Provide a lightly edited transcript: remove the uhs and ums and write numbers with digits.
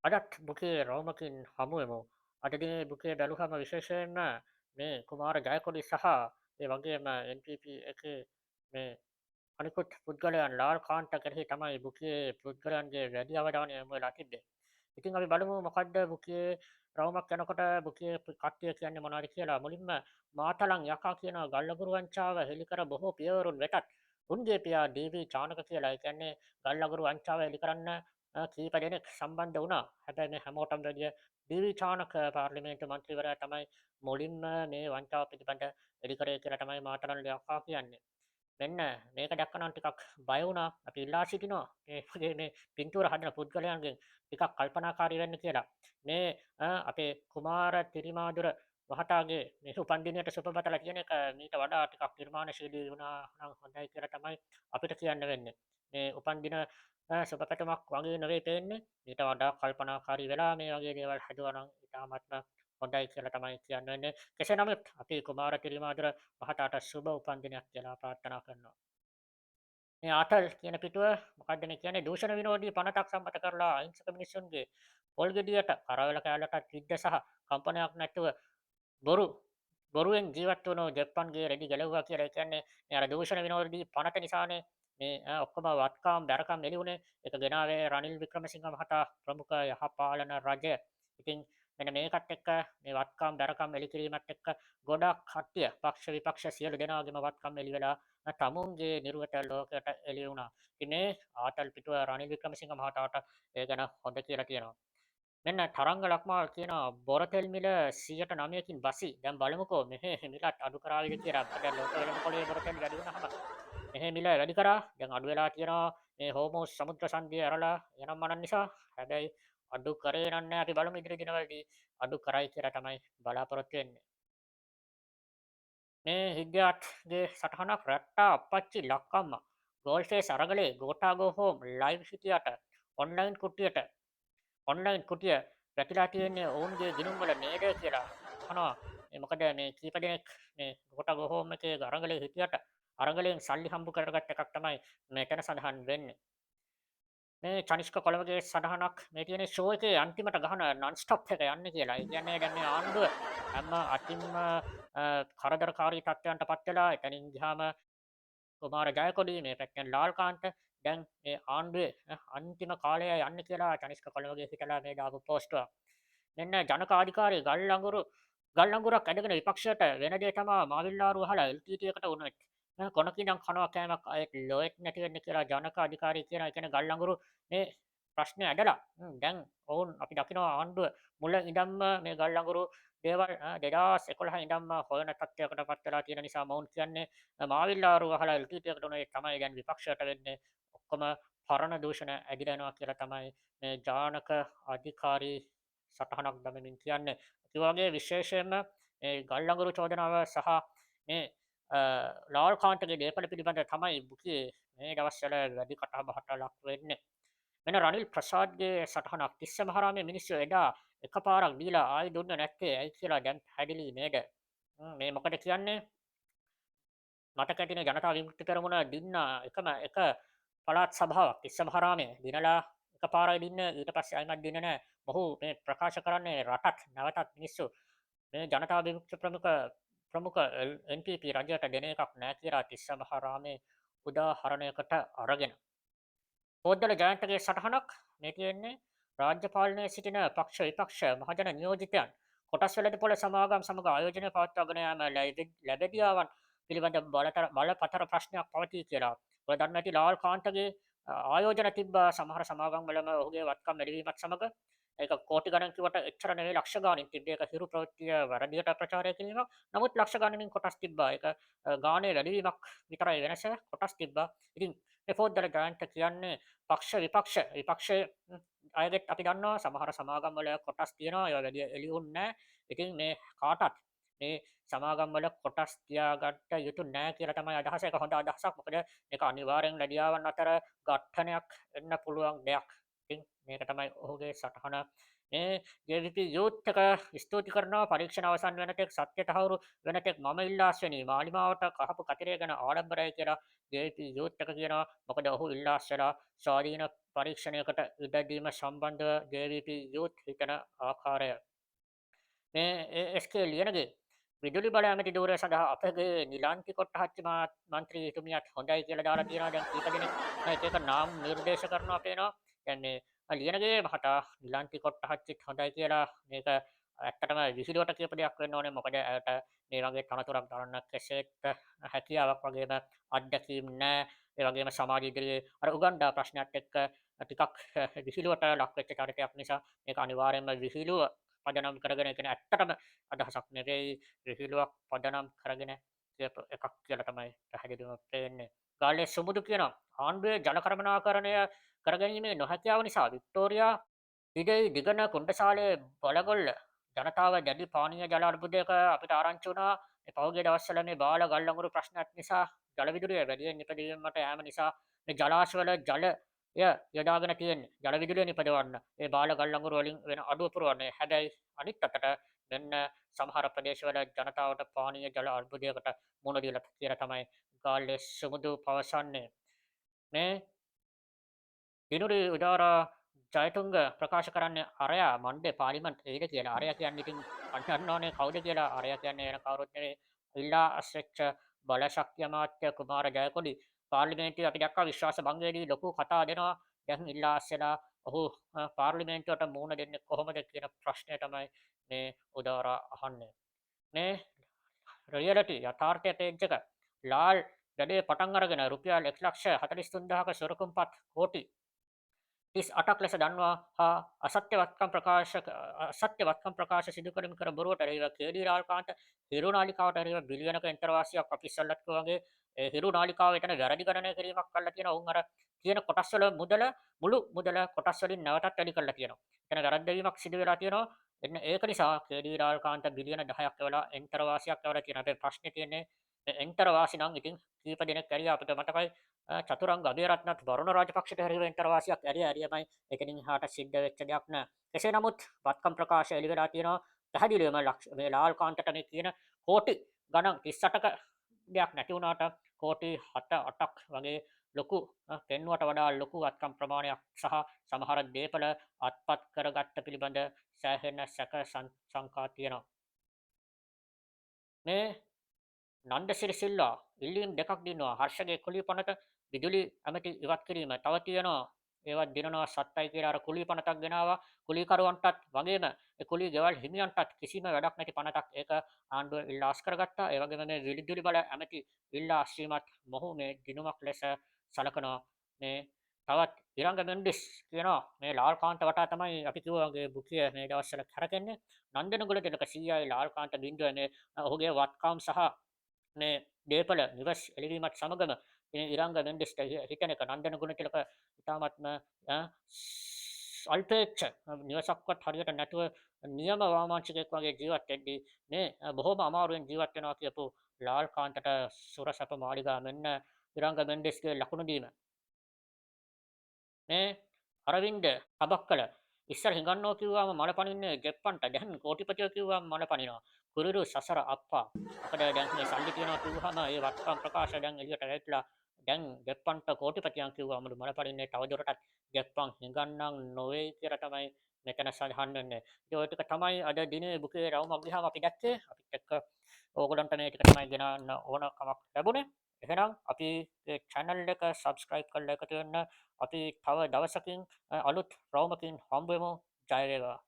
අදත් බුකේ රවුමකින් හමුවෙමු. අද දිනේ බුකේ බැලුවම විශේෂයෙන්ම මේ කුමාර ජයකොඩි සහ ඒ වගේම NPP එකේ මේ අනිකුත් පුද්ගලයන් ලාල් කාන්ත කෙරෙහි තමයි බුකේ පුද්ගලයන්ගේ වැඩි අවධානය යොමු වෙලා තිබ්බේ. ඉතින් අපි බලමු මොකද්ද බුකේ රවුමක් යනකොට බුකේ කට්ටිය කියන්නේ මොනවද කියලා. මුලින්ම මාතලන් යකා කියන ගල්අඟුරු වංචාව හෙළි කර බොහෝ පියවරුන් වෙතත් උන්ගේ පියා ඩී.වී. චානක කියලා. ඒ කියන්නේ ගල්අඟුරු වංචාව හෙළි කරන්න කීප දෙනෙක් සම්බන්ධ වුණා. හැබැයි මේ හැමෝටම වැඩිය ඩී.වී. චානක පාර්ලිමේන්තු මන්ත්‍රීවරයා තමයි මුලින්ම මේ වංචාව පිළිබඳ හෙළි කරේ කියලා තමයි මාතලන් යකා කියන්නේ. මෙන්න මේක දැක්කනම් ටිකක් බය වුණා. අපි ඉල්ලා සිටිනවා මේ වගේ මේ පින්තූර හදන පුද්ගලයන්ගෙන් ටිකක් කල්පනාකාරී වෙන්න කියලා. මේ අපේ කුමාර තිරිමාදුර මහතාගේ මේ උපන්දිනයට සුබපතලා කියන එක මීට වඩා ටිකක් නිර්මාණශීලී වුණා නම් හොඳයි කියලා තමයි අපිට කියන්න වෙන්නේ. මේ උපන්දින සුබපැතුමක් වගේ නෙවෙයි පේන්නේ. ඊට වඩා කල්පනාකාරී වෙලා මේ වගේ දේවල් හදුවා නම් ඉතාමත්ම හොඳයි කියලා තමයි කියන්න වෙන්නේ. කෙසේ නමුත් අපි කුමාර තිරිමාදුර මහතාට සුබ උපන්දිනයක් කියලා ප්‍රාර්ථනා කරනවා. මේ ආටල් කියන පිටුව මොකක්ද මේ කියන්නේ දූෂණ විරෝධී පනතක් සම්මත කරලා අහිංසක මිනිසුන්ගේ පොල් ගෙඩියට කරවල කෑල්ලටත් විද්ද සහ කම්පනයක් නැතුව බොරු බොරුවෙන් ජීවත් වුණු ජප්පන්ගේ රෙදි ගැලවුවා කියලා. ඒ කියන්නේ මේ අර දූෂණ විරෝධී පනත නිසානේ මේ ඔක්කොම වත්කාම් බැරකම් එළි වුණේ. ඒක ගෙනාවේ රනිල් වික්‍රමසිංහ මහතා ප්‍රමුඛ යහපාලන රජය. ඉතින් මෙන්න මේකත් එක්ක මේ වත්කම් බැරකම් එළි කිරීමත් එක්ක ගොඩක් කට්ටිය පක්ෂ විපක්ෂ සියලු දෙනාගේම වත්කම් එළි වෙලා තමුන්ගේ නිර්වත ලෝකයට එළි වුණා. ඉතින් මේ ආතල් පිටුව රනිල් වික්‍රමසිංහ මහතාට ඒ ගැන හොඳ කියලා කියනවා. මෙන්න තරංග ලක්මාල් කියනවා බොරතෙල් මිල 109කින් බසි. දැන් බලමුකෝ මෙහෙ මිලත් අඩු කරාවිද කියලා. දැන් ලෝක වෙළඳ පොලේ බොරතෙල් වැඩි වුණාම මෙහෙ මිල වැඩි කරා. දැන් අඩු වෙලා තියෙනවා මේ හෝමෝස් සමුද්‍ර සංධිය ඇරලා යනම් මනන් නිසා. හැබැයි අඩු කරේ නෑ. අපි බලමු ඉදිරි දිනවලදී අඩු කරයි කියලා තමයි බලාපොරොත්තු වෙන්නේ. මේ හිග්ගයාත්ගේ සටහනක් රැට්ටා අප්පච්චි ලක්කම්ම ගෝල්ෆේස් අරගලේ ගෝටාගෝ හෝම් ලයිව් සිටියට ඔන්ලයින් කුටිය වැටිලා තියෙන්නේ ඔවුන්ගේ ගිණුම්වල නේද කියලා අහනවා. මේ මොකද මේ කීප දෙනෙක් මේ ගෝටාගෝ හෝම් එකේ අරගලේ හිටියට අරගලෙන් සල්ලි හම්බ කරගත් එකක් තමයි මෙතන සඳහන් වෙන්නේ. මේ චනිෂ්ක කොළඹගේ සටහනක් මේ තියෙන ෂෝ එකේ අන්තිමට ගහන non stop එක යන්නේ කියලා. ඒ කියන්නේ දැන් මේ ආණ්ඩුව හැම අතින්ම කරදරකාරී තත්ත්වයන්ට පත් වෙලා එතනින් ගියාම කුමාර ජයකොඩි මේ පැත්තෙන් ලාල්කාන්ත දැන් මේ ආණ්ඩුවේ අන්තිම කාලය යන්නේ කියලා චනිෂ්ක කොළඹගේ හිටලා මේ දාපු පෝස්ටුවක්. මෙන්න ජනක අධිකාරී ගල් අඟුරක් ඇඳගෙන විපක්ෂයට වෙන දේ තමයි මාවිල්ලාරු අහලා LTT එකට උනේ. කොනකිනම් කනවා කෑමක් අයෙක් ලොයෙක් නැති වෙන්න කියලා ජනක අධිකාරිය කියන ඒ කියන්නේ ගල් අඟුරු මේ ප්‍රශ්නේ ඇදලා දැන් ඔවුන් අපි දකිනවා ආණ්ඩුව මුල ඉඳන්ම මේ ගල් අඟුරු දේවල් 2011 ඉඳන්ම හොයන තත්ත්වයකට පත් වෙලා තියෙන නිසා මොවුන් කියන්නේ මාවිල්ලාරු අහලා LTT එකට උනේ තමයි දැන් විපක්ෂයට වෙන්නේ ඔක්කොම පරණ දූෂණ ඇදිලා යනවා කියලා තමයි මේ ජානක අධිකාරී සටහනක් දමමින් කියන්නේ. ඒ වගේ විශේෂයෙන්ම මේ ගල් අඟුරු චෝදනාව සහ මේ ලාල්කාන්තගේ දේපල පිළිබඳ තමයි බුකේ මේ දවස්වල වැඩි කතාබහට ලක් වෙන්නේ. මෙන්න රනිල් ප්‍රසාද්ගේ සටහනක් තිස්ස මහරාමේ මිනිස්සු එදා එකපාරක් දීලා ආයි දුන්නේ නැත්තේ ඇයි කියලා දැන් පැහැදිලි නේද? මේ මොකද කියන්නේ? මතක ඇතිනේ ජනතා විමුක්ති පෙරමුණ දින්න එකම එක පළාත් සභාවක් තිස්ස මහරාමේ දිනලා එකපාරයි දින්නේ ඊට පස්සේ ආයිමත් දින්නේ නැහැ. මොහු මේ ප්‍රකාශ කරන්නේ රටත් නැවතත් මිනිස්සු මේ ජනතා විමුක්ති ප්‍රමුඛ NPP රජයට දෙන එකක් නෑ කියලා තිස්ස මහරාමේ උදාහරණයකට අරගෙන. පොද්දල ජයන්තගේ සටහනක් මේ තියෙන්නේ රාජ්‍ය පාලනයේ සිටින පක්ෂ විපක්ෂ මහජන නියෝජිතයන් කොටස් වෙළඳපොළ සමාගම් සමග ආයෝජනය පවත්වාගෙන යාම ලැබෙදියාවන් පිළිබඳ බලපතර ප්‍රශ්නයක් පවතී කියලා. ඔය දන්නේ නැති ලාල් කාන්තගේ ආයෝජන තිබ්බා සමහර සමාගම් වලම ඔහුගේ වත්කම් වැඩිවීමත් සමග ඒක කෝටි ගණන් කිව්වට එච්චර නෙවෙයි ලක්ෂ ගාණින් තිබ්බේ. ඒක හිරු ප්‍රවෘත්තිය වැරදියට ප්‍රචාරය කිරීමක්. නමුත් ලක්ෂ ගණනින් කොටස් තිබ්බා. ඒක ගාණේ වැඩිවීමක් විතරයි වෙනස. කොටස් තිබ්බා. ඉතින් මේ පොද්දල ජයන්ත කියන්නේ පක්ෂ විපක්ෂයේ අයගෙත් අපි දන්නවා සමහර සමාගම් වල කොටස් තියෙනවා. ඒවා වැඩි එළියුන්නේ නැහැ. ඉතින් මේ කාටත් මේ සමාගම් වල කොටස් තියාගන්න යුතු නැහැ කියලා තමයි අදහස. ඒක හොඳ අදහසක්. මොකද මේක අනිවාර්යෙන් ලැබියාවන් අතර ඝට්ටනයක් එන්න පුළුවන් දෙයක්. ඉතින් මේක තමයි ඔහුගේ සටහන. මේ JVP යූත් එක ස්තුති කරනවා පරීක්ෂණ අවසන් වෙන තෙක් සත්‍ය තහවුරු වෙන තෙක් මම ඉල්ලාස්වෙනි මාලිමාවට කහපු කතිරය ගැන ආඩම්බරයි කියලා JVP යූත් එක කියනවා. මොකද ඔහු ඉල්ලාස් වෙලා ස්වාධීන පරීක්ෂණයකට ඉඩ දීම සම්බන්ධව JVP යූත් හිතන ආකාරය. මේ SK ලියනගේ විදුලි බල ඇමති ධූරය සඳහා අපගේ නිලාන්ති කොට්ටහච්චි මන්ත්‍රීතුමියත් හොඳයි කියලා දාලා තියෙනවා. දැන් කීප දෙනෙක් ඒක නාම නිර්දේශ කරනවා පේනවා. කියන්නේ ලියනගේ මහතා නිලාන්ති කොට්ටහච්චිත් හොඳයි කියලා මේක ඇත්තටම විහිළුවට කියපු දෙයක් වෙන්න ඕනේ. මොකද ඇයට මේ වගේ තනතුරක් ගන්න කෙසේත් හැකියාවක් වගේම අත්දැකීම් නැහැ. ඒ වගේම සමාජ ඉදිරියේ අර උගන්ඩා ප්‍රශ්නයත් එක්ක ටිකක් විහිළුවට ලක් වෙච්ච චරිතයක් නිසා මේක අනිවාර්යයෙන්ම විහිළුව පදනම් කරගෙන ඒ කියන්නේ ඇත්තටම අදහසක් නෙවෙයි විහිළුවක් පදනම් කරගෙන කියපු එකක් කියලා තමයි පැහැදිලිවම පේන්නේ. ගාල්ලේ සුමුදු කියනවා ආණ්ඩුවේ ජල කළමනාකරණය කරගැනීමේ නොහැකියාව නිසා වික්ටෝරියා ඉඩේ දිගන කුණ්ඩසාලේ බලගොල්ල ජනතාව දැඩි පානීය ජල අර්බුදයක අපිට ආරංචි වුණා. මේ පහුගිය දවස්වල මේ බාල ගල් අඟුරු ප්‍රශ්නත් නිසා ජල විදුලිය වැඩියෙන් නිපදවීමට යාම නිසා මේ ජලාශවල ජලය යොදාගෙන තියෙන්නේ. ජල විදුලිය නිපදවන්න. ඒ බාල ගල් අඟුරු වලින් වෙන අඩුව පුරවන්නේ. හැබැයි අනිත් අතට මෙන්න සමහර ප්‍රදේශවල ජනතාවට පානීය ජල අර්බුදයකට මුහුණ දීලා කියලා තමයි ගාල්ලේ සුමුදු පවසන්නේ. මේ දිනුරි උදාරා ජයතුංග ප්‍රකාශ කරන්නේ අරයා මණ්ඩේ පාර්ලිමේන්තු ඒද කියලා. අරයා කියන්නේ ඉතින් අන්හන්න ඕනේ කවුද කියලා. අරයා කියන්නේ වෙන කවුරුත් නෙවෙයි. ඉල්ලා අස්වෙච්ච බලශක්ති අමාත්‍ය කුමාර ජයකොඩි පාර්ලිමේන්තුවේ අපි දැක්කා විශ්වාස භංගයේදී ලොකු කතා දෙනවා. දැන් ඉල්ලා අස්වෙලා ඔහු පාර්ලිමේන්තුවට මුහුණ දෙන්නේ කොහොමද කියන ප්‍රශ්නය තමයි මේ උදාරා අහන්නේ. මේ රියලිටි යථාර්ථය පේජ් එක ලාල් වැඩේ පටන් අරගෙන රුපියල් 1,43,000ක සොරකුම්පත් කෝටි 38ක් ලෙස දන්වා හා අසත්‍යවත්කම් ප්‍රකාශ සිදු කරමින් කර බොරුවට එරෙහිව කේඩී රාල්කාන්ත හිරු නාලිකාවට එරෙහිව බිලියනක එන්තරවාසියක් අපි ඉස්සල්ලත් කිව්වා වගේ ඒ හිරු නාලිකාව එතන වැරදි ගණනය කිරීමක් කළා තියෙනවා. උන් අර කියන කොටස් වල මුළු මුදල කොටස් වලින් නැවතත් වැඩි කරලා තියෙනවා. එතන වැරද්ද වීමක් සිදු වෙලා තියෙනවා. එන්න ඒක නිසා කේඩී රාල්කාන්ත බිලියන 10ක් වෙලා එන්තරවාසියක් වෙලා තියෙනවා. අපේ ප්‍රශ්නේ තියෙන්නේ එන්තරවාසි නම් ඉතින් කීප දෙනෙක් ඇරියා අපිට මතකයි චතුරංග අබේරත්නත් වරුණ රාජපක්ෂට හැරිව එන්තරවාසියක් ඇරියමයි ඒකෙනින් හාට සිද්ධ වෙච්ච දෙයක් නෑ. කෙසේ නමුත් වත්කම් ප්‍රකාශය එළි වෙලා තියෙනවා. පැහැදිලිවම මේ ලාල්කාන්තට මේ කියන කෝටි ගණන් 38ක දෙයක් නැති වුණාට කෝටි 7-8ක් වගේ ලොකු පෙන්නුවට වඩා ලොකු වත්කම් ප්‍රමාණයක් සහ සමහර දේපල අත්පත් කරගත්ත පිළිබඳ සෑහෙන සැක සංකා තියෙනවා. මේ නන්දසිරි සිල්වා ඉල්ලීම් දෙකක් දිනනවා. හර්ෂගේ කුලී පනත විදුලි ඇමති ඉවත් කිරීම තව තියෙනවා. ඒවත් දිනනවා සත්තයි කියලා අර කුලී පනතක් ගෙනාවා. කුලීකරුවන්ටත් වගේම ඒ කුලී ගෙවල් හිමියන්ටත් කිසිම වැඩක් නැති පනතක් ඒක ආණ්ඩුව ඉල්ලාස් කරගත්තා. ඒ වගේම මේ විදුලි බල ඇමති ඉල්ලා අස්වීමත් මොහු මේ දිනුමක් ලෙස සලකනවා. මේ තවත් ඉරංග මෙන්ඩිස් කියනවා මේ ලාල්කාන්ත වටා තමයි අපි කිව්වා වගේ බුකිය මේ දවස්වල කරකෙන්නේ. නන්දනගොඩ දෙනක සීයයි ලාල්කාන්ත බින්දුව මේ ඔහුගේ වත්කම් සහ මේ දේපල නිවස් එළිවීමත් සමගම ඉරංග මෙන්ඩිස්ට හිතන එක නන්දන ගුණතිලක ඉතාමත්ම අල්පේච්ඡ නිවසක්වත් හරියට නැතුව නියම වාමාංශිකයෙක් වගේ ජීවත් වෙද්දී මේ බොහොම අමාරුවෙන් ජීවත් වෙනවා කියපු ලාල්කාන්තට සුරසප මාලිගා මෙන්න ඉරංග මෙන්ඩිස්ගේ ලකුණු දීම. මේ අරවින්ද අබක්කල ඉස්සර හිඟන්නෝ කිව්වම මල පනින්නේ ගෙප්පන්ට දැන් කෝටිපතියෝ කිව්වම මල පනිනවා. කුරුරු සසර අප්පා. මොකද දැන් මේ සල්ලි තියනවා කිව්වහම ඒ වත්කම් ප්‍රකාශ දැන් එළියට ඇවිත්ලා දැන් ගෙප්පන්ට කෝටිපතියන් කිව්වම මල පනින්නේ තවදුරටත් ගෙප්පන් හිඟන්නම් නොවේ කියලා තමයි මෙතන සඳහන් වෙන්නේ. ඒ ටික තමයි අද දිනේ බුකේ රවුමක් ගියාම අපි දැක්කේ. අපිත් එක්ක ඕගොල්ලන්ට මේ ටික තමයි ගෙනන්න ඕනකමක් ලැබුණේ. එහෙනම් අපි මේ channel එක subscribe කරලා එකතු වෙන්න. අපි තව දවසකින් අලුත් රවුමකින් හම්බ වෙමු. ජය වේවා.